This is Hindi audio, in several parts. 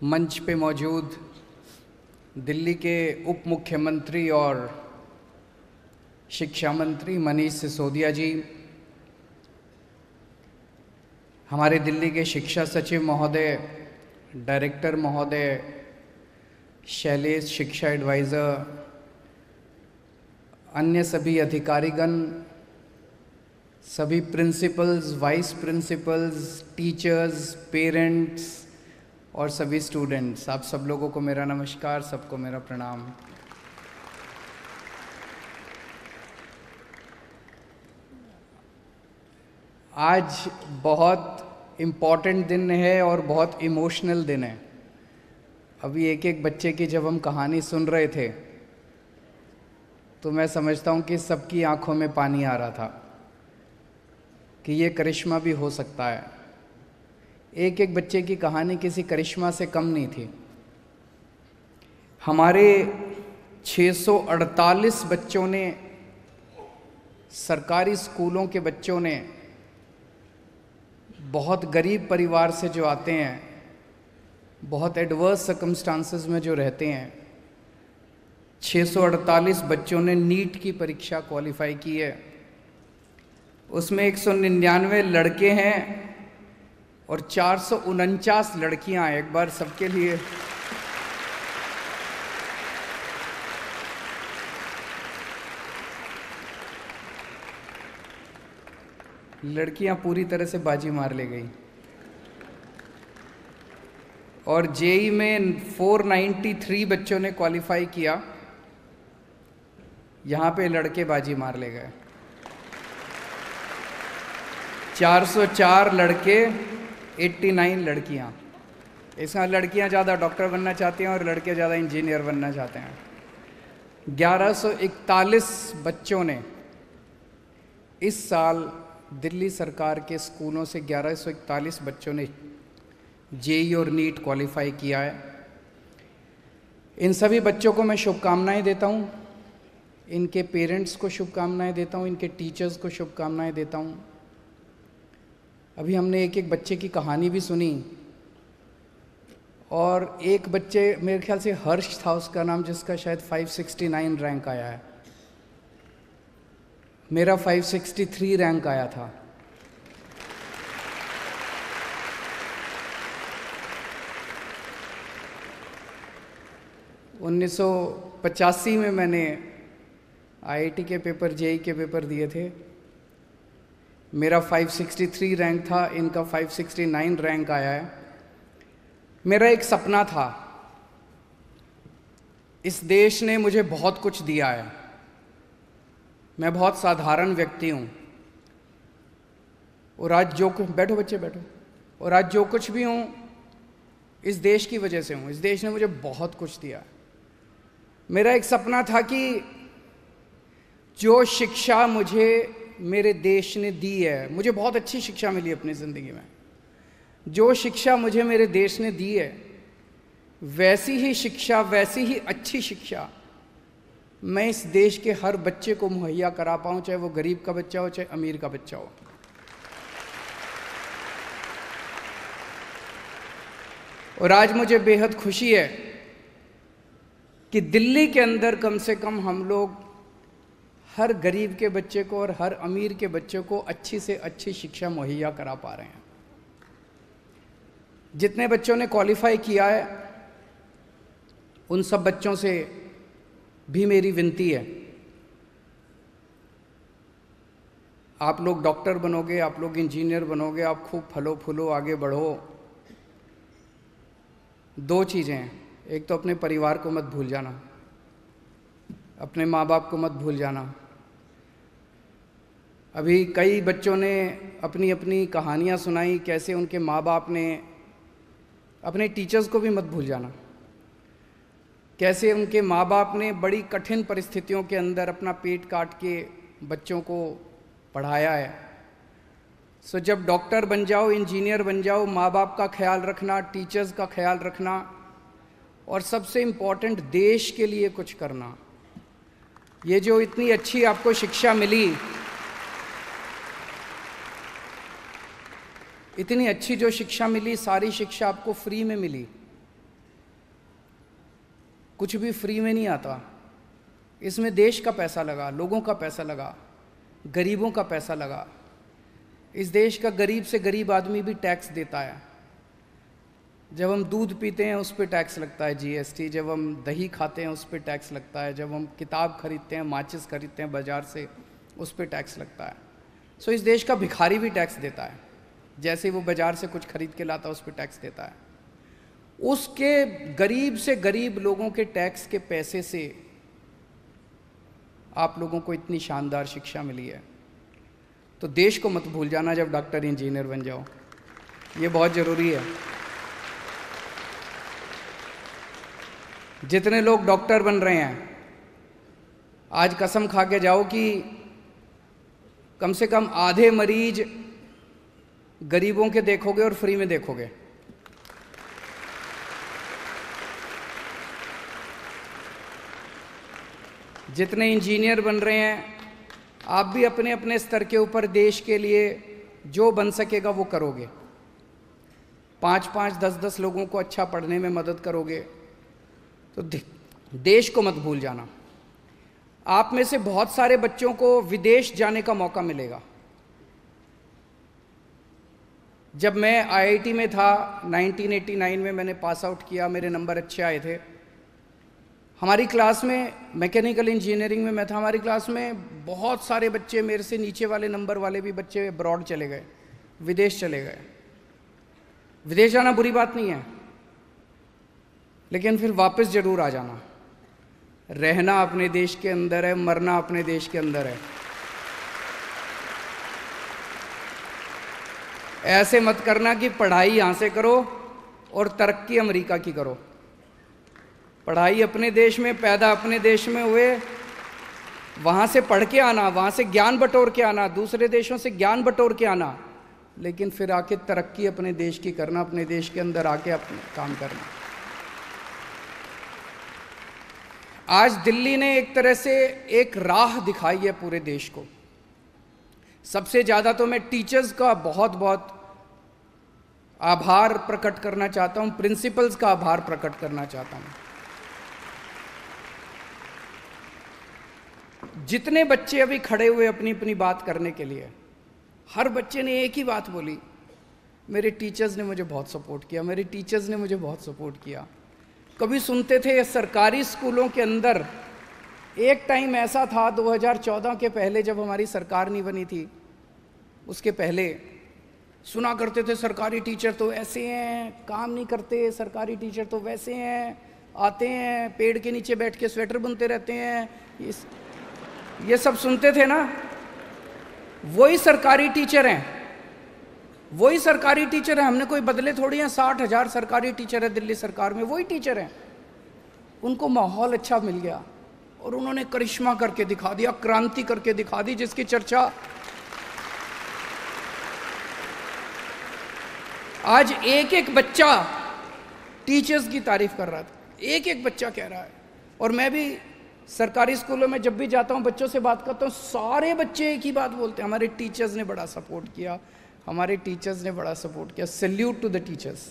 मंच पे मौजूद दिल्ली के उप मुख्यमंत्री और शिक्षा मंत्री मनीष सिसोदिया जी, हमारे दिल्ली के शिक्षा सचिव महोदय, डायरेक्टर महोदय, शैलेश शिक्षा एडवाइज़र, अन्य सभी अधिकारीगण, सभी principles, vice principles, teachers, parents और सभी स्टूडेंट्स, आप सब लोगों को मेरा नमस्कार, सबको मेरा प्रणाम। आज बहुत इम्पॉर्टेंट दिन है और बहुत इमोशनल दिन है। अभी एक एक बच्चे की जब हम कहानी सुन रहे थे तो मैं समझता हूँ कि सबकी आंखों में पानी आ रहा था कि ये करिश्मा भी हो सकता है। एक एक बच्चे की कहानी किसी करिश्मा से कम नहीं थी। हमारे 648 बच्चों ने, सरकारी स्कूलों के बच्चों ने, बहुत गरीब परिवार से जो आते हैं, बहुत एडवर्स सर्कमस्टांसेस में जो रहते हैं, 648 बच्चों ने नीट की परीक्षा क्वालिफाई की है। उसमें 199 लड़के हैं और 449 लड़कियां हैं। एक बार सबके लिए लड़कियां पूरी तरह से बाजी मार ले गई। और जेई में 493 बच्चों ने क्वालिफाई किया, यहाँ पे लड़के बाजी मार ले गए। 404 लड़के, 89 लड़कियाँ। इसमें लड़कियाँ ज़्यादा डॉक्टर बनना चाहती हैं और लड़के ज़्यादा इंजीनियर बनना चाहते हैं। 1141 बच्चों ने इस साल दिल्ली सरकार के स्कूलों से 1141 बच्चों ने जेई और नीट क्वालिफाई किया है। इन सभी बच्चों को मैं शुभकामनाएं देता हूं, इनके पेरेंट्स को शुभकामनाएं देता हूं, इनके टीचर्स को शुभकामनाएं देता हूं। अभी हमने एक एक बच्चे की कहानी भी सुनी और एक बच्चे, मेरे ख्याल से हर्ष था उसका नाम, जिसका शायद 569 रैंक आया है। मेरा 563 रैंक आया था। उन्नीस सौ 85 में मैंने आईआईटी के पेपर, जेई के पेपर दिए थे। मेरा 563 रैंक था, इनका 569 रैंक आया है। मेरा एक सपना था, इस देश ने मुझे बहुत कुछ दिया है, मैं बहुत साधारण व्यक्ति हूँ और आज जो कुछ, बैठो बच्चे बैठो, और आज जो कुछ भी हूँ इस देश की वजह से हूँ। इस देश ने मुझे बहुत कुछ दिया। मेरा एक सपना था कि जो शिक्षा मुझे मेरे देश ने दी है, मुझे बहुत अच्छी शिक्षा मिली अपनी ज़िंदगी में, जो शिक्षा मुझे मेरे देश ने दी है, वैसी ही शिक्षा, वैसी ही अच्छी शिक्षा मैं इस देश के हर बच्चे को मुहैया करा पाऊँ, चाहे वो गरीब का बच्चा हो, चाहे अमीर का बच्चा हो। और आज मुझे बेहद खुशी है कि दिल्ली के अंदर कम से कम हम लोग हर गरीब के बच्चे को और हर अमीर के बच्चे को अच्छी से अच्छी शिक्षा मुहैया करा पा रहे हैं। जितने बच्चों ने क्वालिफाई किया है, उन सब बच्चों से भी मेरी विनती है, आप लोग डॉक्टर बनोगे, आप लोग इंजीनियर बनोगे, आप खूब फलो फूलो, आगे बढ़ो। दो चीज़ें हैं, एक तो अपने परिवार को मत भूल जाना, अपने माँ बाप को मत भूल जाना। अभी कई बच्चों ने अपनी अपनी कहानियाँ सुनाई, कैसे उनके माँ बाप ने, अपने टीचर्स को भी मत भूल जाना, कैसे उनके माँ बाप ने बड़ी कठिन परिस्थितियों के अंदर अपना पेट काट के बच्चों को पढ़ाया है। सो जब डॉक्टर बन जाओ, इंजीनियर बन जाओ, माँ बाप का ख्याल रखना, टीचर्स का ख्याल रखना, और सबसे इम्पोर्टेंट देश के लिए कुछ करना। ये जो इतनी अच्छी आपको शिक्षा मिली, इतनी अच्छी जो शिक्षा मिली, सारी शिक्षा आपको फ्री में मिली। कुछ भी फ्री में नहीं आता। इसमें देश का पैसा लगा, लोगों का पैसा लगा, गरीबों का पैसा लगा। इस देश का गरीब से गरीब आदमी भी टैक्स देता है। जब हम दूध पीते हैं उस पर टैक्स लगता है जीएसटी, जब हम दही खाते हैं उस पर टैक्स लगता है, जब हम किताब खरीदते हैं, माचिस खरीदते हैं बाज़ार से, उस पर टैक्स लगता है। सो इस देश का भिखारी भी टैक्स देता है। जैसे वो बाज़ार से कुछ खरीद के लाता है उस पर टैक्स देता है। उसके गरीब से गरीब लोगों के टैक्स के पैसे से आप लोगों को इतनी शानदार शिक्षा मिली है। तो देश को मत भूल जाना जब डॉक्टर इंजीनियर बन जाओ, ये बहुत ज़रूरी है। जितने लोग डॉक्टर बन रहे हैं, आज कसम खा के जाओ कि कम से कम आधे मरीज गरीबों के देखोगे और फ्री में देखोगे। जितने इंजीनियर बन रहे हैं, आप भी अपने अपने स्तर के ऊपर देश के लिए जो बन सकेगा वो करोगे। 5-5, 10-10 लोगों को अच्छा पढ़ने में मदद करोगे। तो देश को मत भूल जाना। आप में से बहुत सारे बच्चों को विदेश जाने का मौका मिलेगा। जब मैं आईआईटी में था 1989 में, मैंने पास आउट किया, मेरे नंबर अच्छे आए थे। हमारी क्लास में, मैकेनिकल इंजीनियरिंग में मैं था, हमारी क्लास में बहुत सारे बच्चे, मेरे से नीचे वाले नंबर वाले भी बच्चे अब्रॉड चले गए, विदेश चले गए। विदेश जाना बुरी बात नहीं है, लेकिन फिर वापस जरूर आ जाना। रहना अपने देश के अंदर है, मरना अपने देश के अंदर है। ऐसे मत करना कि पढ़ाई यहाँ से करो और तरक्की अमेरिका की करो। पढ़ाई अपने देश में, पैदा अपने देश में हुए, वहाँ से पढ़ के आना, वहाँ से ज्ञान बटोर के आना, दूसरे देशों से ज्ञान बटोर के आना, लेकिन फिर आके तरक्की अपने देश की करना, अपने देश के अंदर आके अपने काम करना। आज दिल्ली ने एक तरह से एक राह दिखाई है पूरे देश को। सबसे ज़्यादा तो मैं टीचर्स का बहुत बहुत आभार प्रकट करना चाहता हूँ, प्रिंसिपल्स का आभार प्रकट करना चाहता हूँ। जितने बच्चे अभी खड़े हुए अपनी अपनी बात करने के लिए, हर बच्चे ने एक ही बात बोली, मेरे टीचर्स ने मुझे बहुत सपोर्ट किया, मेरे टीचर्स ने मुझे बहुत सपोर्ट किया। कभी सुनते थे सरकारी स्कूलों के अंदर, एक टाइम ऐसा था 2014 के पहले, जब हमारी सरकार नहीं बनी थी, उसके पहले सुना करते थे सरकारी टीचर तो ऐसे हैं, काम नहीं करते, सरकारी टीचर तो वैसे हैं, आते हैं पेड़ के नीचे बैठ के स्वेटर बुनते रहते हैं, ये सब सुनते थे ना। वही सरकारी टीचर हैं, वही सरकारी टीचर हैं। हमने कोई बदले थोड़ी हैं। 60,000 सरकारी टीचर है दिल्ली सरकार में, वही टीचर हैं। उनको माहौल अच्छा मिल गया और उन्होंने करिश्मा करके दिखा दिया, क्रांति करके दिखा दी, जिसकी चर्चा आज एक एक बच्चा टीचर्स की तारीफ कर रहा था, एक एक बच्चा कह रहा है। और मैं भी सरकारी स्कूलों में जब भी जाता हूँ, बच्चों से बात करता हूँ, सारे बच्चे एक ही बात बोलते हैं, हमारे टीचर्स ने बड़ा सपोर्ट किया, हमारे टीचर्स ने बड़ा सपोर्ट किया। Salute to the teachers.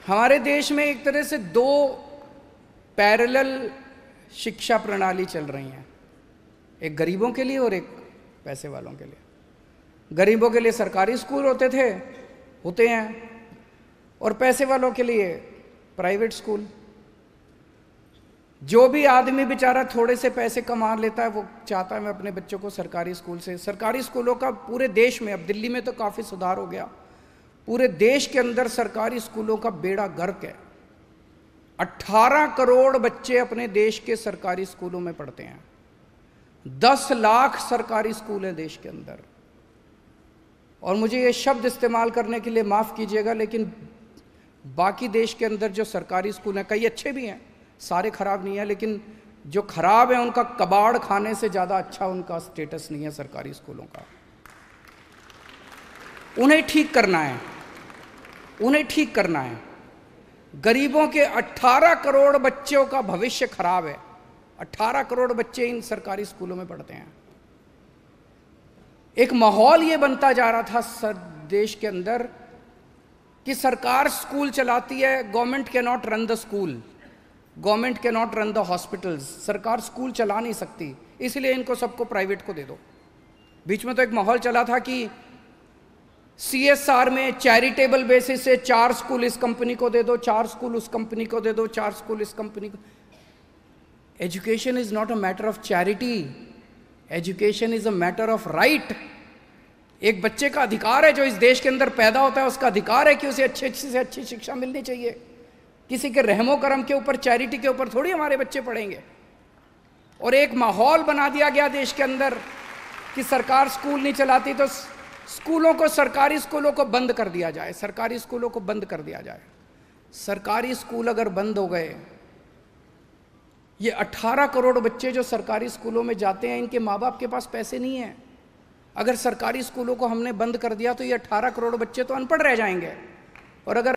हमारे देश में एक तरह से दो पैरेलल शिक्षा प्रणाली चल रही हैं, एक गरीबों के लिए और एक पैसे वालों के लिए। गरीबों के लिए सरकारी स्कूल होते हैं, और पैसे वालों के लिए प्राइवेट स्कूल। जो भी आदमी बेचारा थोड़े से पैसे कमा लेता है, वो चाहता है मैं अपने बच्चों को सरकारी स्कूल से। सरकारी स्कूलों का पूरे देश में, अब दिल्ली में तो काफ़ी सुधार हो गया, पूरे देश के अंदर सरकारी स्कूलों का बेड़ा गर्क है। 18 करोड़ बच्चे अपने देश के सरकारी स्कूलों में पढ़ते हैं। 10 लाख सरकारी स्कूल हैं देश के अंदर। और मुझे ये शब्द इस्तेमाल करने के लिए माफ़ कीजिएगा, लेकिन बाकी देश के अंदर जो सरकारी स्कूल हैं, कई अच्छे भी हैं, सारे खराब नहीं है, लेकिन जो खराब है उनका कबाड़ खाने से ज़्यादा अच्छा उनका स्टेटस नहीं है सरकारी स्कूलों का। उन्हें ठीक करना है, उन्हें ठीक करना है। गरीबों के 18 करोड़ बच्चों का भविष्य खराब है। 18 करोड़ बच्चे इन सरकारी स्कूलों में पढ़ते हैं। एक माहौल ये बनता जा रहा था देश के अंदर कि सरकार स्कूल चलाती है, government can not run the school, government can not run the hospitals. सरकार स्कूल चला नहीं सकती, इसलिए इनको सबको प्राइवेट को दे दो। बीच में तो एक माहौल चला था कि CSR में चैरिटेबल बेसिस से 4 स्कूल इस कंपनी को दे दो, 4 स्कूल उस कंपनी को दे दो, 4 स्कूल इस कंपनी को। Education is not a matter of charity, education is a matter of right. एक बच्चे का अधिकार है जो इस देश के अंदर पैदा होता है, उसका अधिकार है कि उसे अच्छी से अच्छी शिक्षा मिलनी चाहिए। किसी के रहमो करम के ऊपर, चैरिटी के ऊपर थोड़ी हमारे बच्चे पढ़ेंगे। और एक माहौल बना दिया गया देश के अंदर कि सरकार स्कूल नहीं चलाती तो स्कूलों को, सरकारी स्कूलों को बंद कर दिया जाए, सरकारी स्कूलों को बंद कर दिया जाए। सरकारी स्कूल अगर बंद हो गए, ये 18 करोड़ बच्चे जो सरकारी स्कूलों में जाते हैं, इनके माँ बाप के पास पैसे नहीं है। अगर सरकारी स्कूलों को हमने बंद कर दिया तो ये 18 करोड़ बच्चे तो अनपढ़ रह जाएंगे। और अगर